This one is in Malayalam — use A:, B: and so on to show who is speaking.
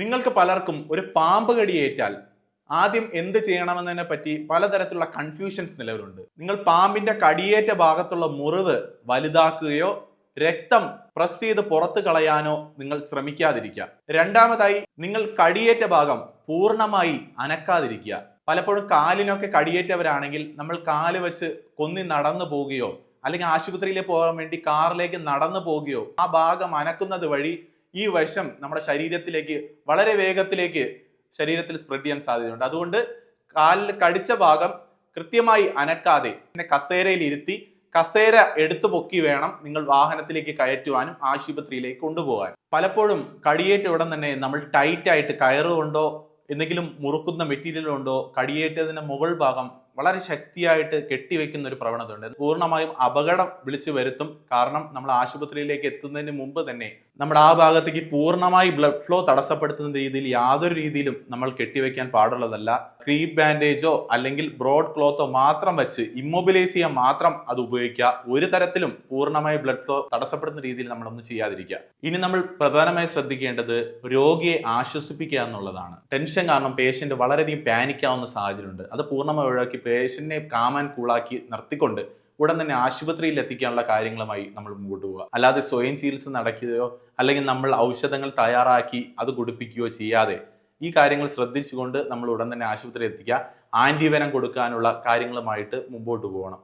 A: നിങ്ങൾക്ക് പലർക്കും ഒരു പാമ്പ് കടിയേറ്റാൽ ആദ്യം എന്ത് ചെയ്യണമെന്നതിനെ പറ്റി പലതരത്തിലുള്ള കൺഫ്യൂഷൻസ് നിലവിലുണ്ട്. നിങ്ങൾ പാമ്പിന്റെ കടിയേറ്റ ഭാഗത്തുള്ള മുറിവ് വലുതാക്കുകയോ രക്തം പ്രസ് ചെയ്ത് പുറത്തു കളയാനോ നിങ്ങൾ ശ്രമിക്കാതിരിക്കുക. രണ്ടാമതായി, നിങ്ങൾ കടിയേറ്റ ഭാഗം പൂർണ്ണമായി അനക്കാതിരിക്കുക. പലപ്പോഴും കാലിനൊക്കെ കടിയേറ്റവരാണെങ്കിൽ നമ്മൾ കാല് വെച്ച് കൊന്നി നടന്നു പോവുകയോ അല്ലെങ്കിൽ ആശുപത്രിയിലേക്ക് പോകാൻ വേണ്ടി കാറിലേക്ക് നടന്നു പോവുകയോ ആ ഭാഗം അനക്കുന്നത് വഴി ഈ വിഷം നമ്മുടെ ശരീരത്തിലേക്ക് വളരെ വേഗത്തിലേക്ക് ശരീരത്തിൽ സ്പ്രെഡ് ചെയ്യാൻ സാധ്യതയുണ്ട്. അതുകൊണ്ട് കാലിൽ കടിച്ച ഭാഗം കൃത്യമായി അനക്കാതെ കസേരയിൽ ഇരുത്തി കസേര എടുത്തു പൊക്കി വേണം നിങ്ങൾ വാഹനത്തിലേക്ക് കയറ്റുവാനും ആശുപത്രിയിലേക്ക് കൊണ്ടുപോകാൻ. പലപ്പോഴും കടിയേറ്റ ഉടൻ തന്നെ നമ്മൾ ടൈറ്റ് ആയിട്ട് കയറുകൊണ്ടോ എന്തെങ്കിലും മുറുക്കുന്ന മെറ്റീരിയൽ കൊണ്ടോ കടിയേറ്റതിന്റെ മുകൾ ഭാഗം വളരെ ശക്തിയായിട്ട് കെട്ടിവെക്കുന്ന ഒരു പ്രവണത ഉണ്ട്. പൂർണ്ണമായും അപകടം വിളിച്ചു വരുത്തും. കാരണം നമ്മൾ ആശുപത്രിയിലേക്ക് എത്തുന്നതിന് മുമ്പ് തന്നെ നമ്മുടെ ആ ഭാഗത്തേക്ക് പൂർണ്ണമായി ബ്ലഡ് ഫ്ലോ തടസ്സപ്പെടുത്തുന്ന രീതിയിൽ യാതൊരു രീതിയിലും നമ്മൾ കെട്ടിവെക്കാൻ പാടുള്ളതല്ല. ക്രീപ്പ് ബാൻഡേജോ അല്ലെങ്കിൽ ബ്രോഡ് ക്ലോത്തോ മാത്രം വെച്ച് ഇമ്മൊബിലൈസ് ചെയ്യാൻ മാത്രം അത് ഉപയോഗിക്കുക. ഒരു തരത്തിലും പൂർണ്ണമായി ബ്ലഡ് ഫ്ലോ തടസ്സപ്പെടുന്ന രീതിയിൽ നമ്മളൊന്നും ചെയ്യാതിരിക്കുക. ഇനി നമ്മൾ പ്രധാനമായി ശ്രദ്ധിക്കേണ്ടത് രോഗിയെ ആശ്വസിപ്പിക്കുക എന്നുള്ളതാണ്. ടെൻഷൻ കാരണം പേഷ്യന്റ് വളരെയധികം പാനിക്കാവുന്ന സാഹചര്യമുണ്ട്. അത് പൂർണ്ണമായി ഒഴിവാക്കി പേഷ്യന്റിനെ കാം ആൻഡ് കൂളാക്കി നിർത്തിക്കൊണ്ട് ഉടൻ തന്നെ ആശുപത്രിയിൽ എത്തിക്കാനുള്ള കാര്യങ്ങളുമായി നമ്മൾ മുമ്പോട്ട് പോവുക. അല്ലാതെ സ്വയം ചികിത്സ നടക്കുകയോ അല്ലെങ്കിൽ നമ്മൾ ഔഷധങ്ങൾ തയ്യാറാക്കി അത് കുടിപ്പിക്കുകയോ ചെയ്യാതെ ഈ കാര്യങ്ങൾ ശ്രദ്ധിച്ചുകൊണ്ട് നമ്മൾ ഉടൻ തന്നെ ആശുപത്രിയിൽ എത്തിക്കുക. ആന്റിവെനം കൊടുക്കാനുള്ള കാര്യങ്ങളുമായിട്ട് മുമ്പോട്ട് പോകണം.